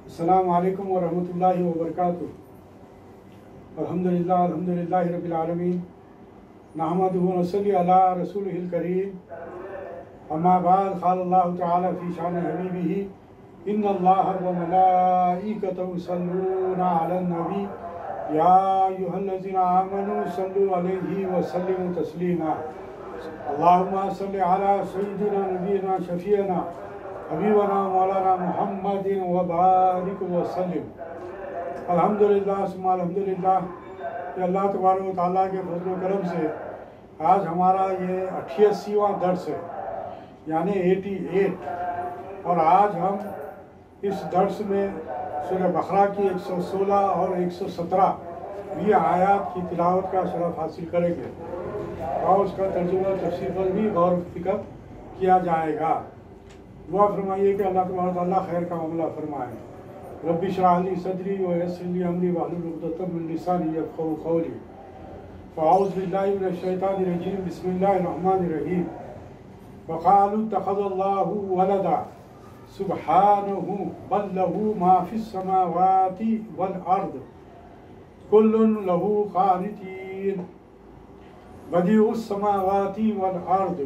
अस्सलामु अलैकुम व रहमतुल्लाहि व बरकातुहू। अल्हम्दुलिल्लाहि रब्बिल आलमीन। नहमदुहु व नसल्ली अला रसूलिहिल करीम। अम्मा बाद क़ाल अल्लाहु तआला फ़ी शान हबीबिही इन्नल्लाह व मलाइकतहु युसल्लूना अलन नबी या अय्युहल्लज़ीना आमनू सल्लु अलैहि व सल्लिमू तस्लीमा। अल्लाहुम्मा सल्लि अला सय्यिदिना नबीना शफ़ीअना हबीबना मौलाना मुहम्मदिन व बारिक व सल्लिम। अल्हम्दुलिल्लाह सुम्मा अल्हम्दुलिल्लाह कि अल्लाह तबारक व तआला के फज़ल व करम से आज हमारा ये 88वां दर्स है, यानी 88। और आज हम इस दर्स में सूरह बकरा की 116 और 117 ये आयत की तिलावत का शरफ हासिल करेंगे और उसका तर्जुमा तफसीर पर भी गौर फिक्र किया जाएगा। दुआ फरमाइए कि अल्लाह तबारक व तआला खैर का मामला फरमाए। रब्बी इश्रह ली सदरी व यस्सिर ली अमरी वहलुल उक़दतम मिन लिसानी यफ़क़हू क़ौली। फ़अऊज़ु बिल्लाहि मिनश शैतानिर रजीम। बिस्मिल्लाहिर रहमानिर रहीम। वक़ालू इत्तख़ज़ल्लाहु वलदा सुब्हानहु बल लहू मा फ़िस समावाति वल अर्द कुल्लुन लहू क़ानितीन। बदीउस समावाति वल अर्द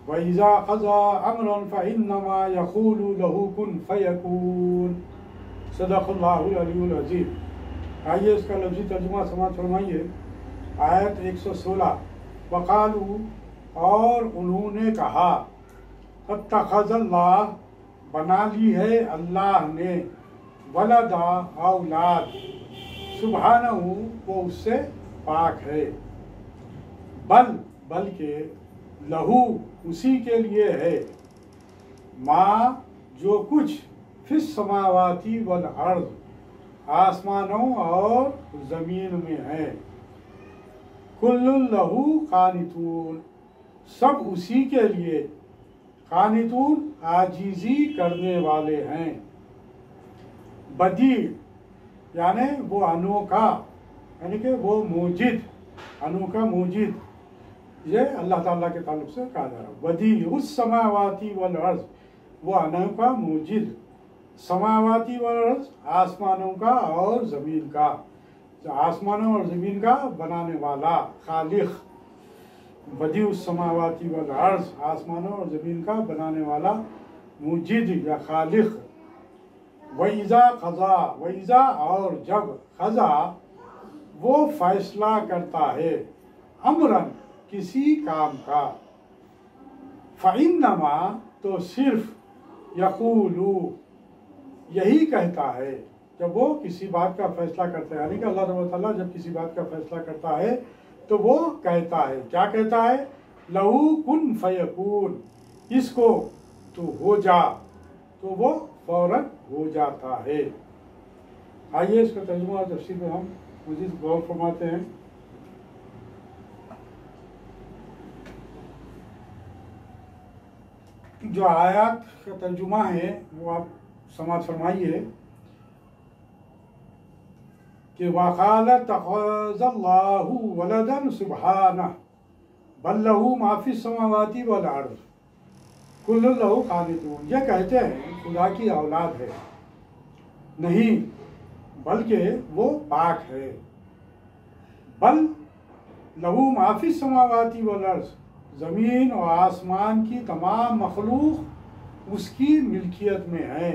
व इज़ा क़ज़ा अम्रन फ़इन्नमा यक़ूलु लहू कुन फ़यकून। सदक़ल्लाहुल अलीयुल अज़ीम। आइए इसका लफ्ज़ी तर्जुमा समाअत फरमाइए। आयत 116। वक़ालू और उन्होंने कहा, अत्तख़ज़ल्लाह बना ली है अल्लाह ने, वलदा औलाद, सुब्हानहू वो उससे पाक है, बल्कि लहू उसी के लिए है, माँ जो कुछ फिस समावाती वल अर्द आसमानों और ज़मीन में है, कुल्लुन लहू कानितून सब उसी के लिए, कानितून आजीजी करने वाले हैं, बदी यानी वो अनोखा, यानी कि वो मूजिद, अनोखा मूजिद, ये अल्लाह ताला के ताल्लुक से कहा जा रहा है। बदी उस समावाती वल अर्ज़ वो अनोखा मूजिद, समावाती वल अर्ज़ आसमानों का और ज़मीन का, आसमानों और ज़मीन का बनाने वाला, खालिक। बदी उस समावाती वल अर्ज़ आसमानों और ज़मीन का बनाने वाला, मूजिद या खालिक। वइज़ा क़ज़ा, वइज़ा और जब, क़ज़ा वो फैसला करता है, अमरन किसी काम का, फ़इन्नमा तो सिर्फ, यक़ूलू यही कहता है। जब वो किसी बात का फैसला करता है, यानी कि अल्लाह तबारक व तआला जब किसी बात का फैसला करता है तो वो कहता है, क्या कहता है, लहू कुन फ़यकून, इसको तो हो जा, तो वो फौरन हो जाता है। आइए इसका तर्जुमा और तफसीर में हम मज़ीद गौर फरमाते हैं। जो आयत का तर्जुमा है वो आप समाअत फरमाइए कि वक़ाल इत्तख़ज़ल्लाहु वलदन सुब्हानहु बल लहू मा फ़िस समावाति वल अर्ज़ कुल्लुन लहू क़ानितून। ये कहते हैं खुदा की औलाद है, नहीं बल्कि वो पाक है, बल लहू मा फ़िस समावाति वल अर्ज़ ज़मीन और आसमान की तमाम मखलूक उसकी मिल्कियत में है,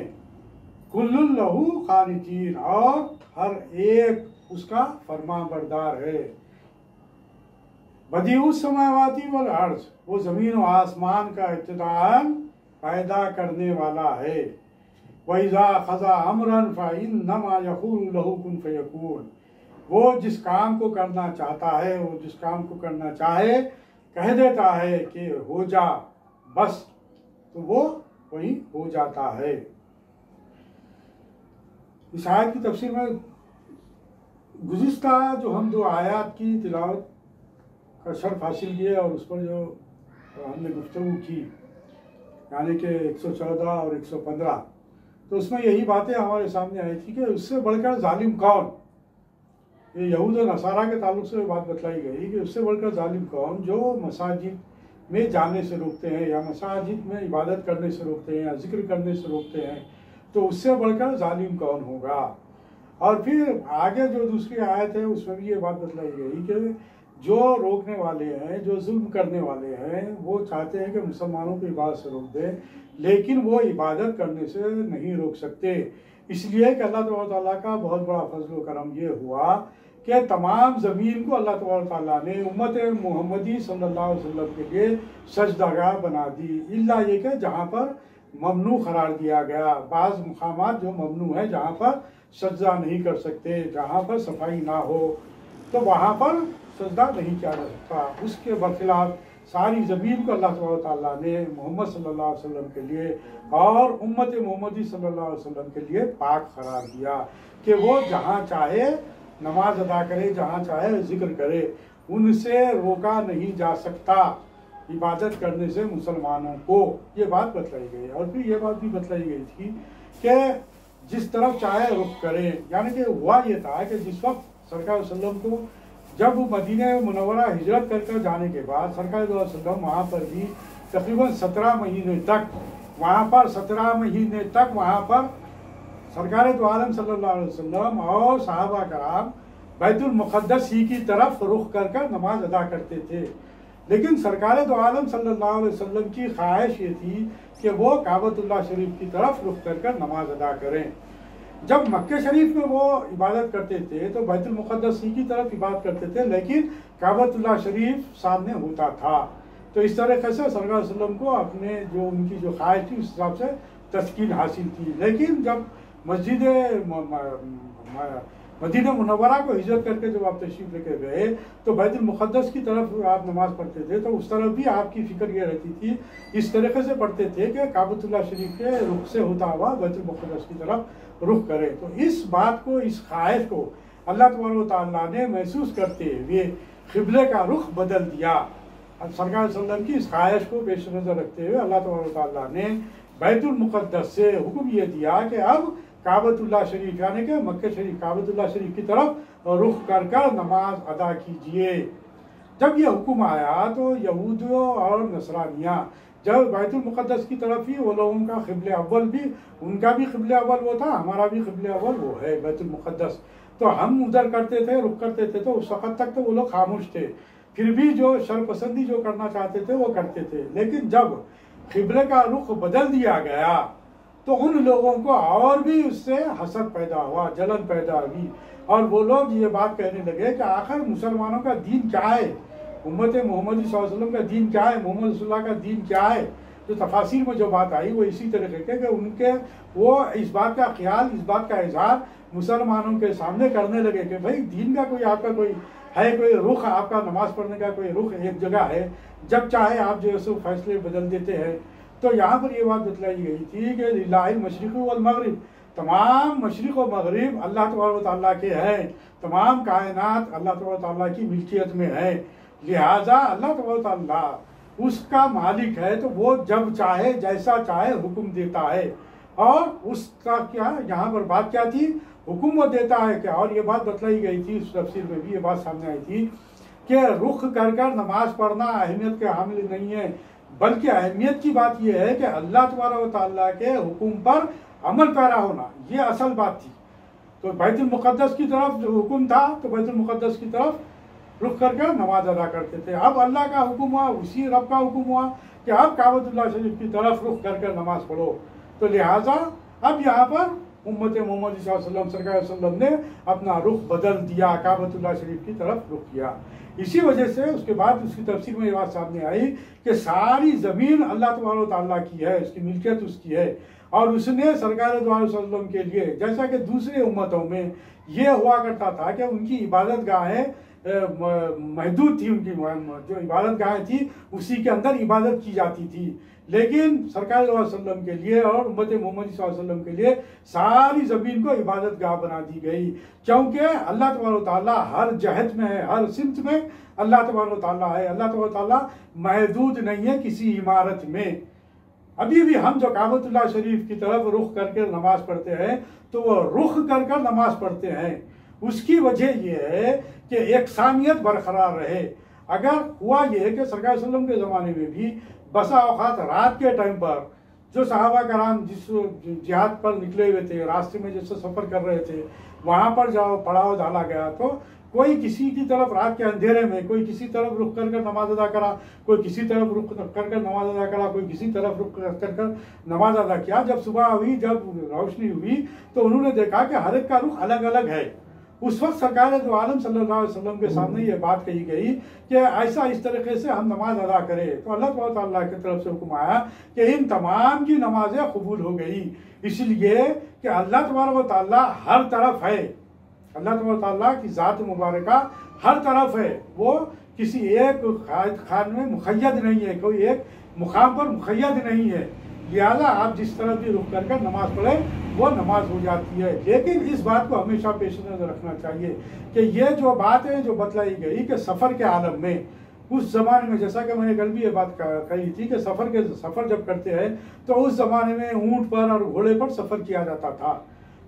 कुल्लुन लहू क़ानितीन और हर एक उसका फरमाबरदार है। बदीउस समावाती वल अर्ज़ वो ज़मीन और आसमान का इब्तिदाअन पैदा करने वाला है। वइज़ा क़ज़ा अमरन फ़इन्नमा यक़ूलु लहू कुन फ़यकून वो जिस काम को करना चाहता है, वो जिस काम को करना चाहे कह देता है कि हो जा, बस तो वो वही हो जाता है। इस आयत की तफसीर में गुज़िश्ता जो हम दो आयत की तिलावत का शर्फ हासिल किया और उस पर जो हमने गुफ्तगू की, यानी कि 114 और 115, तो उसमें यही बातें हमारे सामने आई थी कि उससे बढ़कर जालिम कौन, ये यहूद और नसारा के ताल्लुक से बात बतलाई गई कि उससे बढ़कर जालिम कौन जो मसाजिद में जाने से रोकते हैं या मसाजिद में इबादत करने से रोकते हैं या जिक्र करने से रोकते हैं तो उससे बढ़कर जालिम कौन होगा। और फिर आगे जो दूसरी आयत है उसमें भी ये बात बतलाई गई कि जो रोकने वाले हैं, जो जुल्म करने वाले हैं, वो चाहते हैं कि मुसलमानों को इबादत से रोक दें, लेकिन वो इबादत करने से नहीं रोक सकते। इसलिए कि अल्लाह ताला का बहुत बड़ा फजल करम ये हुआ कि तमाम ज़मीन को अल्लाह ताला ने उम्मत मोहम्मदी सल्लल्लाहु अलैहि वसल्लम के लिए सजदागाह बना दी, इल्ला ये कि जहाँ पर ममनू करार दिया गया। बाज़ मुकामात जो ममनू है, जहाँ पर सजदा नहीं कर सकते, जहाँ पर सफाई ना हो, तो वहाँ पर सजदा नहीं किया जा सकता। उसके बरखिलाफ सारी ज़मीन को अल्लाह ताला ने मोहम्मद सल्लल्लाहु अलैहि वसल्लम के लिए और उम्मत मोहम्मदी सल्लल्लाहु अलैहि वसल्लम के लिए पाक करार दिया कि वो जहाँ चाहे नमाज अदा करे, जहाँ चाहे जिक्र करे, उनसे रोका नहीं जा सकता इबादत करने से मुसलमानों को। ये बात बतलाई गई। और फिर ये बात भी बतलाई गई थी कि जिस तरफ चाहे रुख करें, यानी कि हुआ ये था कि जिस वक्त सरकार वसल्लम को जब मदीने मुनव्वरा हिजरत करके जाने के बाद सरकार वसल्लम वहाँ पर भी तकरीबन 17 महीने तक वहाँ पर सरकार दो आलम सल्लल्लाहु अलैहि वसल्लम और सहाबा कराम बैतुल मुक़द्दस ही की तरफ रुख कर नमाज अदा करते थे। लेकिन सरकार दो आलम सल्लल्लाहु अलैहि वसल्लम की ख्वाहिश ये थी कि वो काबतुल्लाह शरीफ की तरफ रुख कर नमाज अदा करें। जब मक्के शरीफ में वो इबादत करते थे तो बैतुल मुक़द्दस ही की तरफ इबादत करते थे, लेकिन काबतुल्लाह शरीफ सामने होता था। तो इस तरीके से सरकार वसल्लम को अपने जो उनकी जो ख्वाहिश थी उस हिसाब से तस्कीन हासिल थी। लेकिन जब मदीना मुनव्वरा को हिजरत करके जब आप तशरीफ लेके गए तो बैतुल मुक़द्दस की तरफ आप नमाज पढ़ते थे, तो उस तरफ भी आपकी फ़िक्र ये रहती थी, इस तरीके से पढ़ते थे कि काबतुल्लाह शरीफ के रुख से होता हुआ बैतुल मुक़द्दस की तरफ रुख करें। तो इस बात को, इस ख्वाहिश को अल्लाह ताला ने महसूस करते हुए क़िबले का रुख बदल दिया। सरकार वसल्लम की इस ख्वाहिश को पेश नज़र रखते हुए अल्लाह ताला ने बैतुल मुक़द्दस से हुक्म ये दिया कि अब काबतुल्लाह शरीफ यानी कि मक्के शरीफ काबतुल्लाह शरीफ की तरफ रुख कर नमाज अदा कीजिए। जब ये हुक्म आया तो यहूदियों और नसरानियाँ जब बैतुल मुक़द्दस की तरफ ही वो लोगों का क़िबले अव्वल भी, उनका भी क़िबले अव्वल वो था, हमारा भी क़िबले अव्वल वो है बैतुल मुक़द्दस, तो हम उधर करते थे, रुख करते थे। तो उस वक़्त तक तो वो लोग खामोश थे, फिर भी जो शरपसंदी जो करना चाहते थे वो करते थे। लेकिन जब क़िबले का रुख बदल दिया गया तो उन लोगों को और भी उससे हसद पैदा हुआ, जलन पैदा हुई, और वो लोग ये बात कहने लगे कि आखिर मुसलमानों का दीन क्या है, उम्मत मोहम्मदी सल्लल्लाहु अलैहि वसल्लम का दीन क्या है, मोहम्मद रसूलुल्लाह का दीन क्या है। तो तफासिर में जो बात आई वो इसी तरीके के कि उनके वो इस बात का ख्याल, इस बात का इजहार मुसलमानों के सामने करने लगे कि भाई दीन का कोई आपका कोई है, कोई रुख आपका नमाज पढ़ने का कोई रुख एक जगह है, जब चाहे आप जो है सो फैसले बदल देते हैं। तो यहाँ पर ये बात बतलाई गई थी कि लिल्लाहिल मशरिक़ वल मग़रिब, तमाम मशरिक़ व मग़रिब अल्लाह तबारक व तआला के हैं, तमाम कायनात अल्लाह तबारक व तआला की मिल्कियत में है, लिहाजा अल्लाह तबारक व तआला उसका मालिक है, तो वो जब चाहे जैसा चाहे हुक्म देता है। और उसका क्या यहाँ पर बात क्या थी, हुक्म वो देता है क्या। और ये बात बतलाई गई थी, उस तफसीर में भी ये बात सामने आई थी कि रुख कर नमाज पढ़ना अहमियत के हामिल नहीं है, बल्कि अहमियत की बात यह है कि अल्लाह तबारक व तआला के हुक्म पर अमल पैरा होना, ये असल बात थी। तो बैतुल मुक़द्दस की तरफ जो हुक्म था तो बैतुल मुक़द्दस की तरफ रुख कर नमाज अदा करते थे। अब अल्लाह का हुक्म हुआ, उसी रब का हुक्म हुआ कि अब काबतुल्लाह शरीफ की तरफ रुख कर नमाज पढ़ो। तो लिहाजा अब यहाँ पर उम्मत मोहम्मद सल्लल्लाहु अलैहि वसल्लम ने अपना रुख बदल दिया, काबतुल्लाह शरीफ की तरफ रुख किया। इसी वजह से उसके बाद उसकी तफसीर में ये बात सामने आई कि सारी ज़मीन अल्लाह तबारक व तआला की है, उसकी मिल्कियत उसकी है, और उसने सरकार दो आलम सल्लल्लाहु अलैहि वसल्लम के लिए, जैसा कि दूसरे उम्मतों में ये हुआ करता था कि उनकी इबादत गाहें महदूद थी, उनकी जो इबादत गाहें थी उसी के अंदर इबादत की जाती थी। लेकिन सरकार सल्लल्लाहु अलैहि वसल्लम के लिए और उम्मत मोहम्मदी सल्लल्लाहु अलैहि वसल्लम के लिए सारी ज़मीन को इबादत गाह बना दी गई, क्योंकि अल्लाह तबारक व तआला हर जहत में है, हर सिमत में अल्लाह तबारक व तआला है। अल्लाह तबारक व तआला महदूद नहीं है किसी इमारत में। अभी भी हम जो काबतुल्लाह शरीफ की तरफ रुख करके नमाज पढ़ते हैं तो वो रुख कर नमाज पढ़ते हैं, उसकी वजह यह है कि एकसानियत बरकरार रहे। अगर हुआ यह है कि सरकार वसल्लम के ज़माने में भी बसा औकात रात के टाइम पर जो सहाबा कराम जिस जिहाद पर निकले हुए थे, रास्ते में जैसे सफ़र कर रहे थे, वहाँ पर जब पड़ाव डाला गया तो कोई किसी की तरफ रात के अंधेरे में कोई किसी तरफ रुख कर नमाज अदा करा, कोई किसी तरफ रुख कर नमाज अदा करा, कोई किसी तरफ रुख कर नमाज अदा किया। जब सुबह हुई, जब रोशनी हुई, तो उन्होंने देखा कि हर एक का रुख अलग अलग है। उस वक्त सरकार दो आलम सल्लल्लाहु अलैहि वसल्लम के सामने ये बात कही गई कि ऐसा इस तरीके से हम नमाज अदा करें। तो अल्लाह ताला की तरफ से हुक्म आया कि इन तमाम की नमाजें कबूल हो गई, इसलिए कि अल्लाह तबारक ताला हर तरफ है। अल्लाह तबारक ताला की ज़ात मुबारका हर तरफ है, वो किसी एक खान में मुखय्यद नहीं है, कोई एक मुकाम पर मुखय्यद नहीं है। लिहाजा आप जिस तरफ भी रुख कर नमाज पढ़े वो नमाज हो जाती है। लेकिन इस बात को हमेशा पेश नजर रखना चाहिए कि ये जो बात है जो बतलाई गई कि सफ़र के आलम में उस ज़माने में, जैसा कि मैंने कल भी ये बात कही थी कि सफ़र जब करते हैं तो उस ज़माने में ऊँट पर और घोड़े पर सफ़र किया जाता था,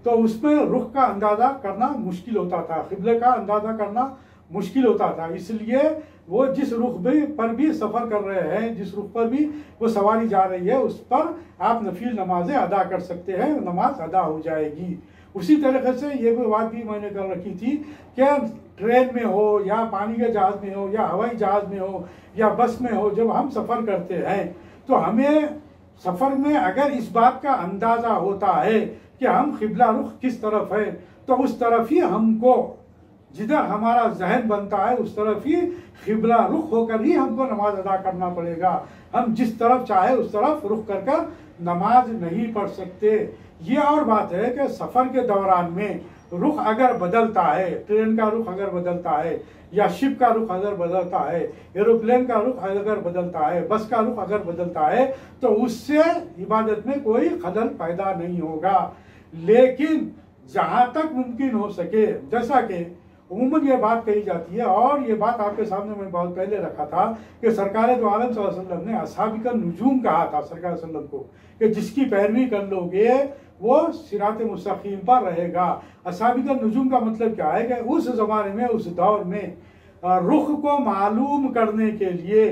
तो उसमें रुख का अंदाज़ा करना मुश्किल होता था, क़िबले का अंदाज़ा करना मुश्किल होता था। इसलिए वो जिस रुख पर भी सफ़र कर रहे हैं, जिस रुख पर भी वो सवारी जा रही है, उस पर आप नफिल नमाजें अदा कर सकते हैं, नमाज अदा हो जाएगी। उसी तरीके से ये बात भी मैंने कर रखी थी कि ट्रेन में हो या पानी के जहाज़ में हो या हवाई जहाज़ में हो या बस में हो, जब हम सफ़र करते हैं तो हमें सफ़र में अगर इस बात का अंदाज़ा होता है कि हम क़िबला रुख किस तरफ है, तो उस तरफ ही हमको, जिधर हमारा जहन बनता है उस तरफ ही क़िबला रुख होकर ही हमको नमाज अदा करना पड़ेगा। हम जिस तरफ चाहे उस तरफ रुख कर नमाज नहीं पढ़ सकते। ये और बात है कि सफ़र के दौरान में रुख अगर बदलता है, ट्रेन का रुख अगर बदलता है या शिप का रुख अगर बदलता है, एरोप्लेन का रुख अगर बदलता है, बस का रुख अगर बदलता है, तो उससे इबादत में कोई खलल पैदा नहीं होगा। लेकिन जहाँ तक मुमकिन हो सके, जैसा कि उमूमन ये बात कही जाती है, और ये बात आपके सामने मैं बहुत पहले रखा था कि सरकार दो आलम सल्लल्लाहु अलैहि वसल्लम ने अस्हाबिकल नुजूम कहा था सरकार वसल्लम को कि जिसकी पैरवी कर लोगे वो सिरात मुस्तकीम पर रहेगा। अस्हाबिकल नुजूम का मतलब क्या है कि उस ज़माने में, उस दौर में रुख को मालूम करने के लिए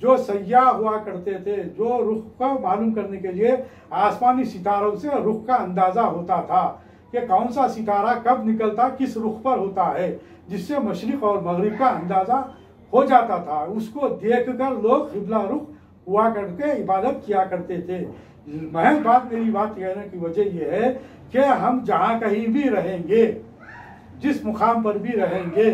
जो सयाह हुआ करते थे, जो रुख को मालूम करने के लिए आसमानी सितारों से रुख का अंदाज़ा होता था कि कौन सा सितारा कब निकलता, किस रुख पर होता है, जिससे मशरिक़ और मगरिब का अंदाज़ा हो जाता था। उसको देखकर लोग क़िबला रुख हुआ करके इबादत किया करते थे। महज मेरी बात कहने की वजह यह है कि हम जहाँ कहीं भी रहेंगे, जिस मुकाम पर भी रहेंगे,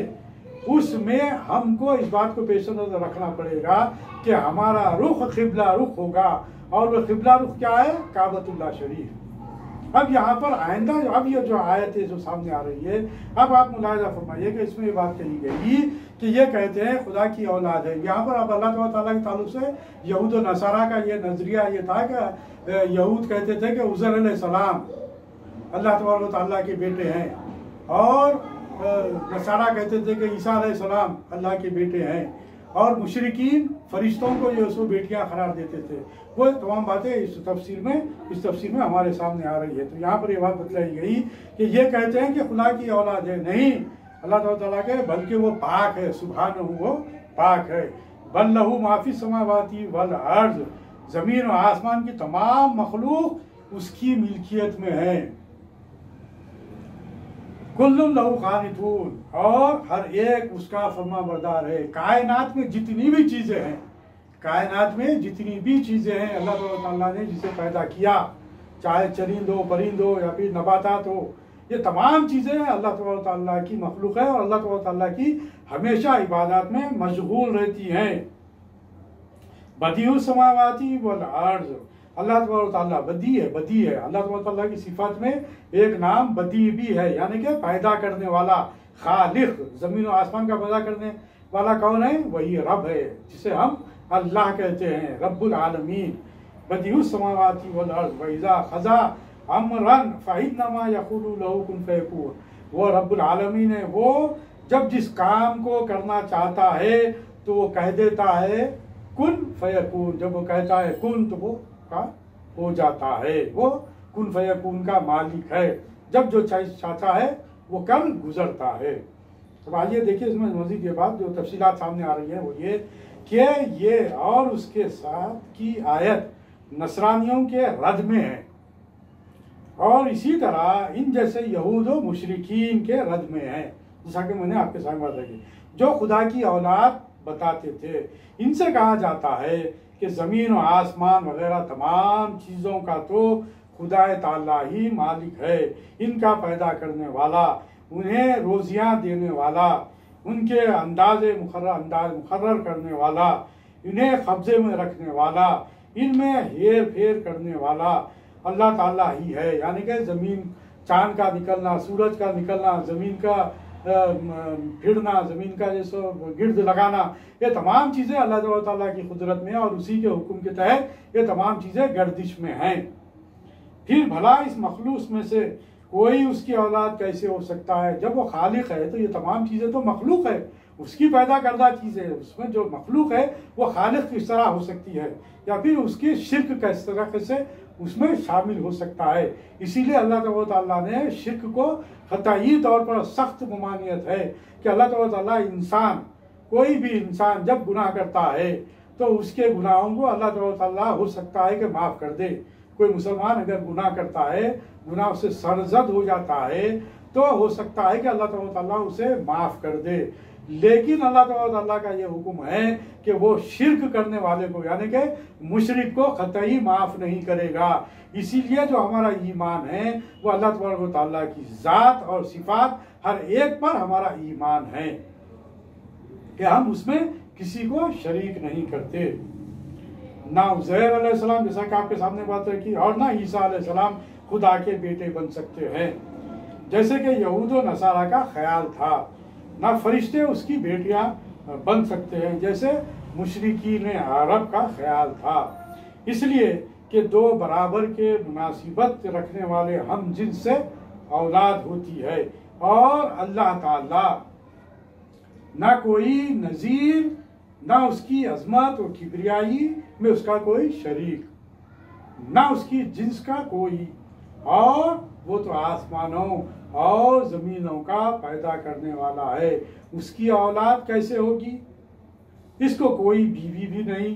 उसमें हमको इस बात को पेश नज़र रखना पड़ेगा कि हमारा रुख क़िबला रुख होगा। और वह क़िबला रुख क्या है? काबतुल्लाह शरीफ। अब यहाँ पर आइंदा अब ये जो आयत है जो सामने आ रही है, अब आप मुलाहिजा फरमाइए कि इसमें ये बात कही गई कि ये कहते हैं खुदा की औलाद है। यहाँ पर अब अल्लाह ताला के ताल्लुक से यहूद और नसारा का ये नज़रिया ये था कि यहूद कहते थे कि उज़ैर अलैहिस्सलाम अल्लाह तबारक व तआला के बेटे हैं, और नसारा कहते थे कि ईसा अलैहिस्सलाम अल्लाह के बेटे हैं, और मुशरिकीन फरिश्तों को जो उसको बेटियां करार देते थे। वो तमाम बातें इस तफसीर में हमारे सामने आ रही है। तो यहाँ पर ये बात बतलाई गई कि ये कहते हैं कि खुदा की औलाद है, नहीं अल्लाह ताला के, बल्कि वो पाक है, सुभान वो पाक है। बल लहू माफी समावाती वल अर्ज़, ज़मीन और आसमान की तमाम मखलूक उसकी मिल्कियत में है। कुल्लुन लहू क़ानितून, और हर एक उसका फरमाबरदार है। कायनात में जितनी भी चीज़ें हैं, कायनात में जितनी भी चीज़ें हैं अल्लाह ताला ने जिसे पैदा किया, चाहे चरिंद हो, परिंद हो या फिर नबातात हो, ये तमाम चीज़ें अल्लाह ताला की मखलूक है और अल्लाह ताला की हमेशा इबादत में मशगूल रहती हैं। बदीउस समावाती वल अर्ज़, अल्लाह ताला बदी है। अल्लाह ताला की सिफत में एक नाम बदी भी है, यानी कि पैदा करने वाला, खालिक। ज़मीन और आसमान का पैदा करने वाला कौन है? वही रब है, जिसे हम अल्लाह कहते हैं, रब्बुल आलमीन। बदीउस समावाती वल अर्ज़ व इज़ा क़ज़ा अमरन फ़इन्नमा यक़ूलु लहू कुन फ़यकून, वो रब्बुल आलमीन है, वो जब जिस काम को करना चाहता है तो वो कह देता है कुन फ़यकून। जब वो कहता है कुन तो वो का हो जाता है। वो कुन फ़यकून का मालिक है, जब जो चाहता है वो कर गुजरता है। तो आइए देखिए इसमें मज़ीद ये बात जो तफसीलात सामने आ रही है वो ये कि ये और उसके साथ की आयत नसरानियों के रद में है, और इसी तरह इन जैसे यहूद व मुशरिकीन के रद में है, जैसा कि मैंने आपके सामने बात रखी, जो खुदा की औलाद बताते थे। इनसे कहा जाता है कि ज़मीन और आसमान वगैरह तमाम चीज़ों का तो खुदा ताला ही मालिक है, इनका पैदा करने वाला, उन्हें रोज़ियाँ देने वाला, उनके अंदाज मुकर्रर करने वाला, इन्हें कब्जे में रखने वाला, इनमें हेर फेर करने वाला अल्लाह ताला ही है। यानी कि ज़मीन, चाँद का निकलना, सूरज का निकलना, ज़मीन का फिरना, ज़मीन का जैसे गिर्द लगाना, ये तमाम चीज़ें अल्लाह ताला की कुदरत में और उसी के हुक्म के तहत ये तमाम चीज़ें गर्दिश में हैं। फिर भला इस मखलूक में से कोई उसकी औलाद कैसे हो सकता है? जब वो खालिक है तो ये तमाम चीज़ें तो मखलूक है, उसकी पैदा करदा चीज़ है, उसमें जो मखलूक है वो खालिक किस तरह हो सकती है, या फिर उसकी शिर्क किस तरह से उसमें शामिल हो सकता है। इसीलिए अल्लाह ताला ने शिर्क को क़तई तौर पर सख्त ममानियत है कि अल्लाह ताला इंसान, कोई भी इंसान जब गुनाह करता है तो उसके गुनाहों को अल्लाह ताला हो सकता है कि माफ़ कर दे। कोई मुसलमान अगर गुनाह करता है, गुनाह से सरजद हो जाता है, तो हो सकता है कि अल्लाह ताला उसे माफ़ कर दे। लेकिन अल्लाह ताला का ये हुक्म है कि वो शिर्क करने वाले को, यानी कि मुशरिक को क़तई माफ़ नहीं करेगा। इसीलिए जो हमारा ईमान है वो अल्लाह ताला की ज़ात और सिफात हर एक पर हमारा ईमान है कि हम उसमें किसी को शरीक नहीं करते। ना उज़ैर अलैहिस्सलाम, जैसा कि आपके सामने बात रखी, और ना ईसा अलैहिस्सलाम खुदा के बेटे बन सकते हैं, जैसे कि यहूद व नसारा का ख्याल था। ना फरिश्ते उसकी बेटियां बन सकते हैं, जैसे मुशरिकीन अरब का ख्याल था। इसलिए कि दो बराबर के मुनासिबत रखने वाले हम जिनसे औलाद होती है, और अल्लाह ताला ना कोई नज़ीर, ना उसकी अजमत और किबरियाई में उसका कोई शरीक, ना उसकी जिन्स का कोई, और वो तो आसमानों और ज़मीनों का पैदा करने वाला है। उसकी औलाद कैसे होगी? इसको कोई बीवी भी नहीं,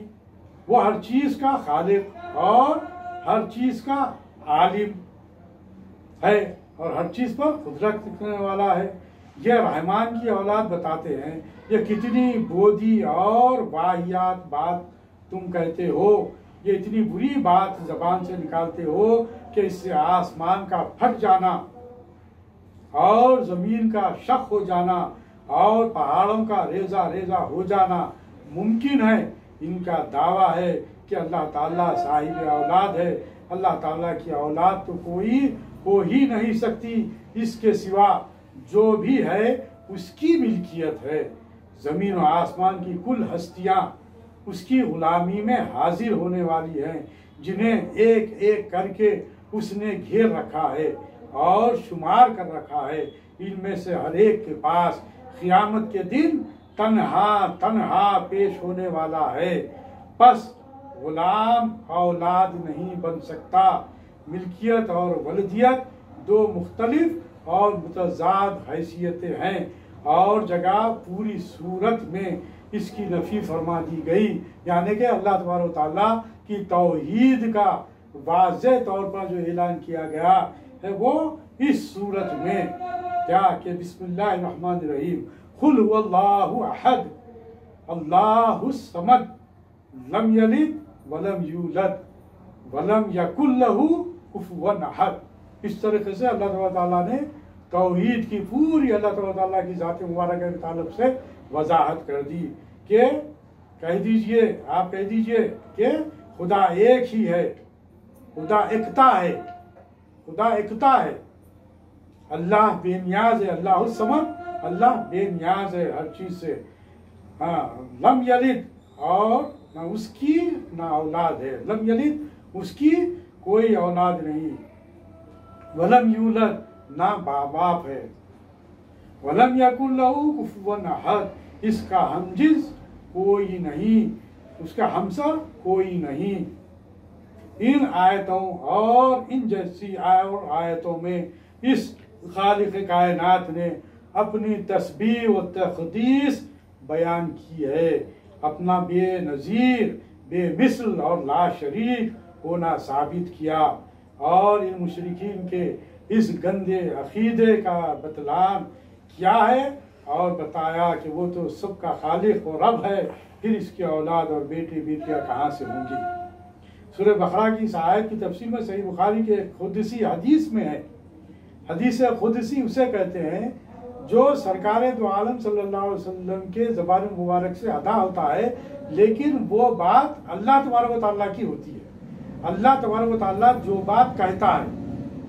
वो हर चीज़ का खालिक और हर चीज़ का आलिम है और हर चीज़ पर कुदरत रखने वाला है। ये रहमान की औलाद बताते हैं, ये कितनी बोधी और वाहियात बात तुम कहते हो, ये इतनी बुरी बात ज़बान से निकालते हो कि इससे आसमान का फट जाना और ज़मीन का शक हो जाना और पहाड़ों का रेजा रेजा हो जाना मुमकिन है। इनका दावा है कि अल्लाह ताला साहिब औलाद है। अल्लाह ताला की औलाद तो कोई हो ही नहीं सकती, इसके सिवा जो भी है उसकी मिल्कियत है। ज़मीन और आसमान की कुल हस्तियाँ उसकी गुलामी में हाजिर होने वाली हैं, जिन्हें एक एक करके उसने घेर रखा है और शुमार कर रखा है। इनमें से हर एक के पास क़ियामत के दिन तन्हा तन्हा पेश होने वाला है। बस गुलाम औलाद नहीं बन सकता। मिल्कियत और वलदियत दो मुख्तलिफ और मुतज़ाद हैसियतें हैं, और जगह पूरी सूरत में इसकी नफ़ी फरमा दी गई। यानी कि अल्लाह तबारक ताला की तौहीद का वाज़ेह तौर पर जो ऐलान किया गया है वो इस सूरत में क्या कि बिस्मिल्लाहिर्रहमानिर्रहीम, कुल हुवल्लाहु अहद अल्लाहुस समद लम यलिद वलम यूलद वलम यकुल लहू कुफुवन अहद। इस तरीके से अल्लाह ताला ने तौहीद की पूरी अल्लाह ताला की ज़ात मुबारक के ताल्लुक़ से वजाहत कर दी कि कह दीजिए, आप कह दीजिए कि खुदा एक ही है, खुदा एकता है, खुदा एकता है, अल्लाह बेनियाज है, अल्लाह समद, अल्लाह बेनियाज है हर चीज़ से। हाँ, लम यलिद, और ना उसकी ना औलाद है, लम यलिद उसकी कोई औलाद नहीं, वलम यूलद ना बाप है, वलम यकुल लहू कुफुवन अहद इसका हमजिन्स कोई नहीं, उसका हमसर कोई नहीं। इन आयतों और इन जैसी और आयतों में इस खालिक कायनात ने अपनी तस्बीह व तक़दीस बयान की है, अपना बेनज़ीर बेमिसल और लाशरीक होना साबित किया और इन मुशरिकीन के इस गंदे अकीदे का बतलान किया है और बताया कि वो तो सबका खालिक और रब है, फिर इसकी औलाद और बेटी बेटियां कहाँ से होंगी। सूरह बकरा की इस आयत की तफसीर में सही बुखारी के खुदसी हदीस में है। हदीस खुदसी उसे कहते हैं जो सरकार दो आलम सल्लल्लाहु अलैहि वसल्लम के ज़बान मुबारक से अदा होता है, लेकिन वो बात अल्लाह तबारक व तआला की होती है। अल्लाह तबारक व तआला जो बात कहता है,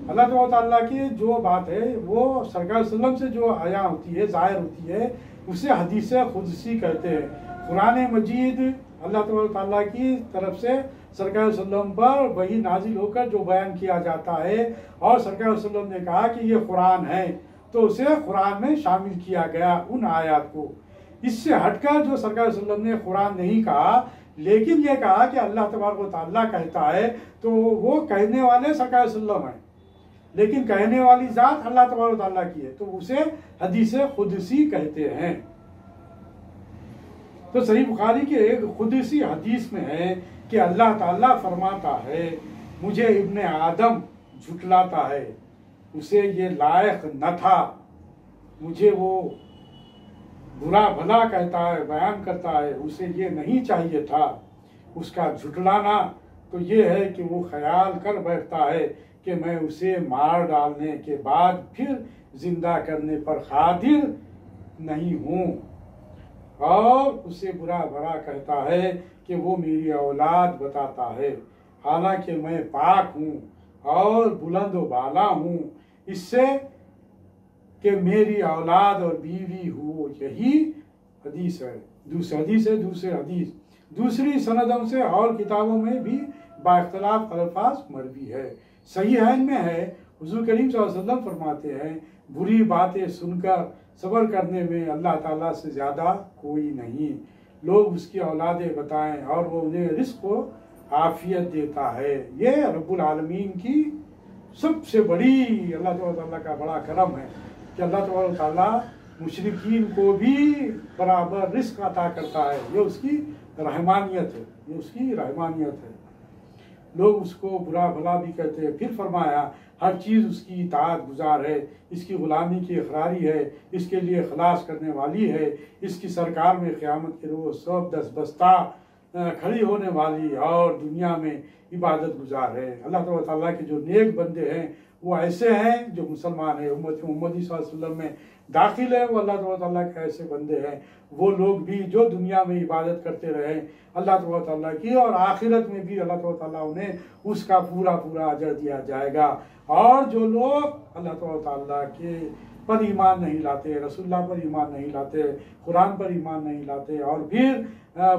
अल्लाह तबारक व तआला की जो बात है वो सरकार वसल्लम से जो आया होती है, ज़ाहिर होती है, उसे हदीस खुदसी कहते हैं। कुरान मजीद अल्लाह तबारक व तआला की तरफ से सरकार वसल्लम पर वही नाजिल होकर जो बयान किया जाता है और सरकार वसल्लम ने कहा कि ये कुरान है, तो उसे कुरान में शामिल किया गया उन आयत को। इससे हटकर जो सरकार वसल्लम ने कुरान नहीं कहा, लेकिन ये कहा कि अल्लाह तबारक व तआला कहता है, तो वो कहने वाले सरकार वसल्लम है, लेकिन कहने वाली जात अल्लाह तबारक व तआला की है, तो उसे हदीस खुदसी कहते हैं। तो सही बुखारी के एक खुदसी हदीस में है कि अल्लाह ताला फरमाता है, मुझे इब्ने आदम झुटलाता है, उसे ये लायक न था, मुझे वो बुरा भला कहता है, बयान करता है, उसे ये नहीं चाहिए था। उसका झुटलाना तो ये है कि वो ख्याल कर बैठता है कि मैं उसे मार डालने के बाद फिर जिंदा करने पर कादिर नहीं हूँ, और उसे बुरा भला कहता है कि वो मेरी औलाद बताता है, हालांकि मैं पाक हूँ और बुलंद बाला हूँ इससे कि मेरी औलाद और बीवी हो। यही हदीस है। दूसरे हदीस दूसरी सनदों से और किताबों में भी बाख्तलाफ अल्फाज मरवी है। सही में है, हुजूर करीम सल्लल्लाहु अलैहि वसल्लम फरमाते हैं, बुरी बातें सुनकर सब्र करने में अल्लाह ताला से ज़्यादा कोई नहीं। लोग उसकी औलादें बताएं और वो उन्हें रिस्क व आफियत देता है। ये रब्बुल आलमीन की सबसे बड़ी, अल्लाह ताला का बड़ा करम है कि अल्लाह ताला मुशरिकीन को भी बराबर रिस्क अता करता है। ये उसकी रहमानियत है, ये उसकी रहमानियत है। लोग उसको बुरा भला भी कहते हैं। फिर फरमाया, हर चीज़ उसकी इताअत गुजार है, इसकी ग़ुलामी की इकरारी है, इसके लिए खलास करने वाली है, इसकी सरकार में क़यामत के रोज़ सब दस बस्ता खड़ी होने वाली और दुनिया में इबादत गुजार है। अल्लाह ताला के जो नेक बंदे हैं वो ऐसे हैं जो मुसलमान हैं, उम्मत मोहम्मदी सल्लल्लाहु अलैहि वसल्लम में दाखिल है, वो अल्लाह ताला के ऐसे बंदे हैं। वो लोग भी जो दुनिया में इबादत करते रहे अल्लाह ताला की, और आखिरत में भी अल्लाह ताला उन्हें उसका पूरा पूरा अजर दिया जाएगा। और जो लोग अल्लाह ताला के पर ईमान नहीं लाते, रसूलुल्लाह पर ईमान नहीं लाते, कुरान पर ईमान नहीं लाते, और फिर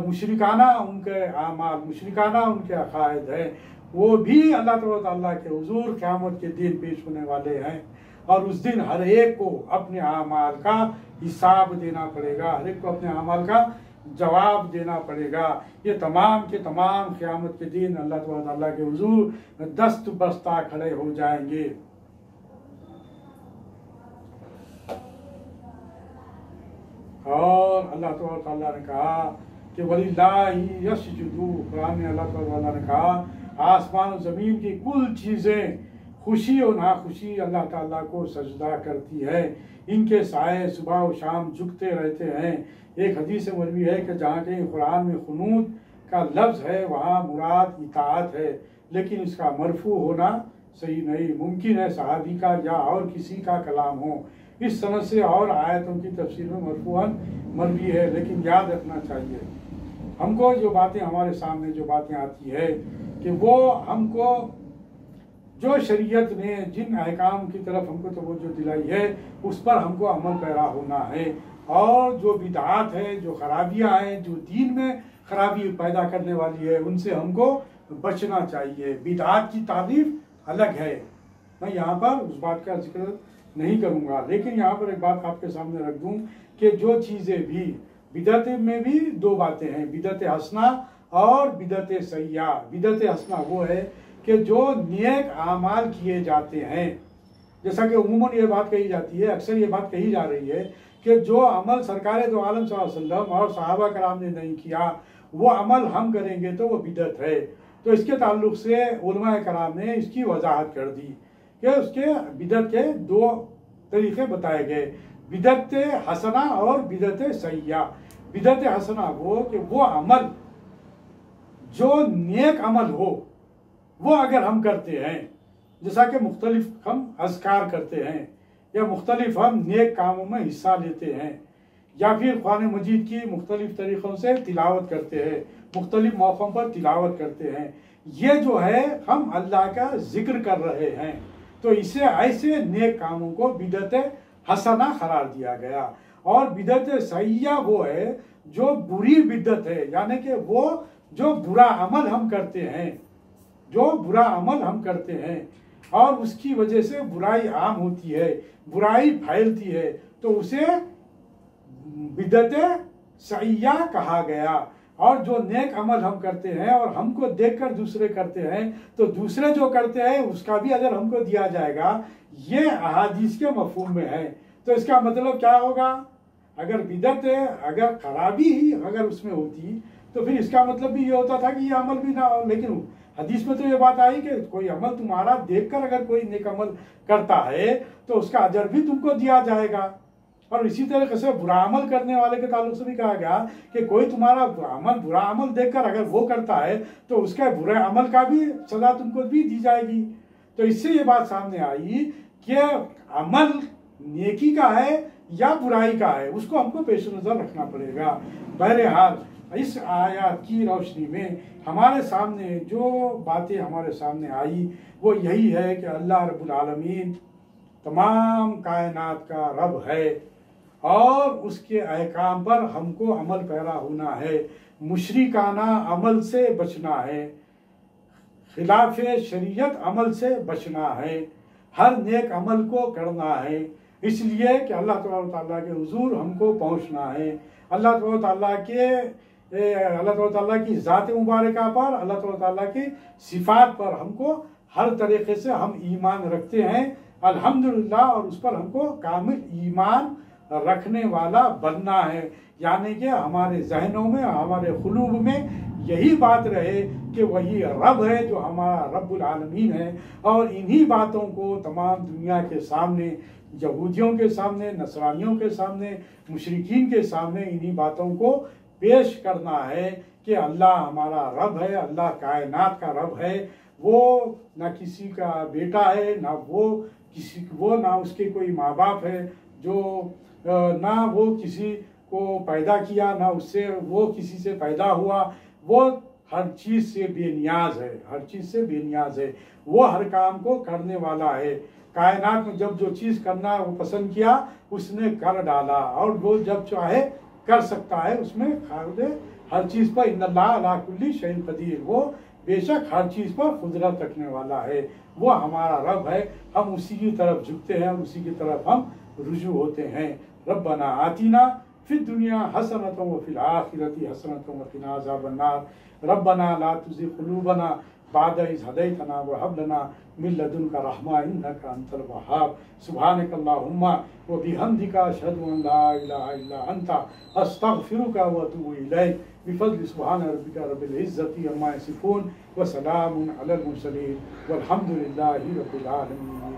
मुशरिकाना उनके आमाल, मुशरिकाना उनके अकायद हैं, वो भी अल्लाह ताला के हुजूर क़यामत के दिन पेश होने वाले हैं। और उस दिन हर एक को अपने आमाल का हिसाब देना पड़ेगा, हर एक को अपने आमाल का जवाब देना पड़ेगा। ये तमाम के तमाम क़यामत के दिन अल्लाह ताला के हुजूर दस्त बस्ता खड़े हो जाएंगे। और अल्लाह ताला ने कहा कि वलिल्लाहि यस्जुदू, कुरान में अल्लाह ताला ने कहा आसमान और ज़मीन की कुल चीज़ें खुशी और नाखुशी अल्लाह ताला को सजदा करती है, इनके साए सुबह और शाम झुकते रहते हैं। एक हदीस मरवी है कि जहाँ कहीं कुरान में खुनूत का लफ्ज़ है वहाँ मुराद इताअत है, लेकिन इसका मरफू होना सही नहीं। मुमकिन है सहाबी का या और किसी का कलाम हो। इस सनद से और आयतों की तफसीर में मरफूअन मरवी है, लेकिन याद रखना चाहिए हमको जो बातें हमारे सामने जो बातें आती है कि वो हमको जो शरीयत ने जिन अहकाम की तरफ हमको तवज्जो दिलाई है उस पर हमको अमल पैरा होना है। और जो बिदआत है, जो खराबियाँ हैं, जो दीन में खराबी पैदा करने वाली है, उनसे हमको बचना चाहिए। बिदआत की तारीफ अलग है, मैं यहाँ पर उस बात का जिक्र नहीं करूँगा, लेकिन यहाँ पर एक बात आपके सामने रख दूँ कि जो चीज़ें भी बिदअत में भी दो बातें हैं, बिदअत हसना और बिदअत सय्या। बिदअत हसना वो है कि जो नेक आमाल किए जाते हैं, जैसा कि उमूमन ये बात कही जाती है, अक्सर ये बात कही जा रही है कि जो अमल सरकार दो आलम सल्लल्लाहु अलैहि वसल्लम और सहाबा कराम ने नहीं किया वो अमल हम करेंगे तो वो बिदअत है। तो इसके ताल्लुक से उलमाए कराम ने इसकी वजाहत कर दी कि उसके बिदत के दो तरीके बताए गए, बिदत हसना और बिदत सैया। बिदत हसना वो अमल जो नेक अमल हो, वो अगर हम करते हैं, जैसा कि मुख्तलिफ हम अज़कार करते हैं या मुख्तलिफ हम नेक कामों में हिस्सा लेते हैं या फिर कुरान मजीद की मुख्तलिफ तरीक़ों से तिलावत करते हैं, मुख्तलिफ मौक़ों पर तिलावत करते हैं, ये जो है हम अल्लाह का जिक्र कर रहे हैं, तो इसे ऐसे नेक कामों को बिदत हसना करार दिया गया। और बिदत सैया वो है जो बुरी बिदत है, यानी कि वो जो बुरा अमल हम करते हैं, जो बुरा अमल हम करते हैं और उसकी वजह से बुराई आम होती है, बुराई फैलती है, तो उसे बिदत सैया कहा गया। और जो नेक अमल हम करते हैं और हमको देखकर दूसरे करते हैं, तो दूसरे जो करते हैं उसका भी अगर हमको दिया जाएगा, ये अहादीस के मफहूम में है। तो इसका मतलब क्या होगा, अगर बिदत अगर खराबी ही अगर उसमें होती तो फिर इसका मतलब भी ये होता था कि ये अमल भी ना हो। लेकिन हदीस में तो ये बात आई कि कोई अमल तुम्हारा देखकर अगर कोई नेक अमल करता है तो उसका अजर भी तुमको दिया जाएगा। और इसी तरीके से बुरा अमल करने वाले के ताल्लुक से भी कहा गया कि कोई तुम्हारा बुरा अमल देखकर अगर वो करता है तो उसके बुरे अमल का भी सजा तुमको भी दी जाएगी। तो इससे ये बात सामने आई कि अमल नेकी का है या बुराई का है, उसको हमको पेश नज़र रखना पड़ेगा। बहरहाल इस आयत की रोशनी में हमारे सामने जो बातें हमारे सामने आई वो यही है कि अल्लाह रब्बुल आलमीन तमाम कायनात का रब है और उसके अहकाम पर हमको अमल पैरा होना है, मुशरिकाना अमल से बचना है, खिलाफ शरीयत अमल से बचना है, हर नेक अमल को करना है। इसलिए कि अल्लाह ताला के हुजूर हमको पहुंचना है, अल्लाह ताला की ज़ात मुबारका पर, अल्लाह ताला की सिफात पर हमको हर तरीके से हम ईमान रखते हैं अल्हम्दुलिल्लाह, और उस पर हमको कामिल ईमान रखने वाला बनना है। यानी कि हमारे जहनों में, हमारे खुलूब में यही बात रहे कि वही रब है जो हमारा रब्बुल आलमीन है। और इन्हीं बातों को तमाम दुनिया के सामने, यहूदियों के सामने, नसरानियों के सामने, मुशरिकीन के सामने इन्हीं बातों को पेश करना है कि अल्लाह हमारा रब है, अल्लाह कायनात का रब है। वो ना किसी का बेटा है, ना उसके कोई माँ बाप है, जो ना वो किसी को पैदा किया, ना उससे वो किसी से पैदा हुआ। वो हर चीज़ से बेनियाज है, हर चीज़ से बेनियाज है। वो हर काम को करने वाला है। कायनात में जब जो चीज़ करना वो पसंद किया उसने कर डाला, और वो जब चाहे कर सकता है उसमें हर चीज़ पर इन्नल्लाह अला कुल्ली शैइन कदीर, वो बेशक हर चीज़ पर कुदरत रखने वाला है। वो हमारा रब है, हम उसी की तरफ झुकते हैं और उसी की तरफ हम रुजू होते हैं। रब्बना आतिना फिद दुनिया हसनतम व फिल आखिरति हसनतम व क़िना अज़ाबन्नार। रब्बना ला तुज़िग़ क़ुलूबना बाद इज़ हदैतना व हब लना मिन लदुनका रहमा इन्नका अंतल वहाब। सुब्हानकल्लाहुम्मा व बिहम्दिका अशहदु अन ला इलाहा इल्ला अंता अस्तगफिरुका व अतूबु इलैक। बिफज़्लि सुब्हान रब्बिका रब्बिल इज़्ज़ति अम्मा यसिफून व सलामुन अलल मुरसलीन वल्हम्दुलिल्लाहि रब्बिल आलमीन।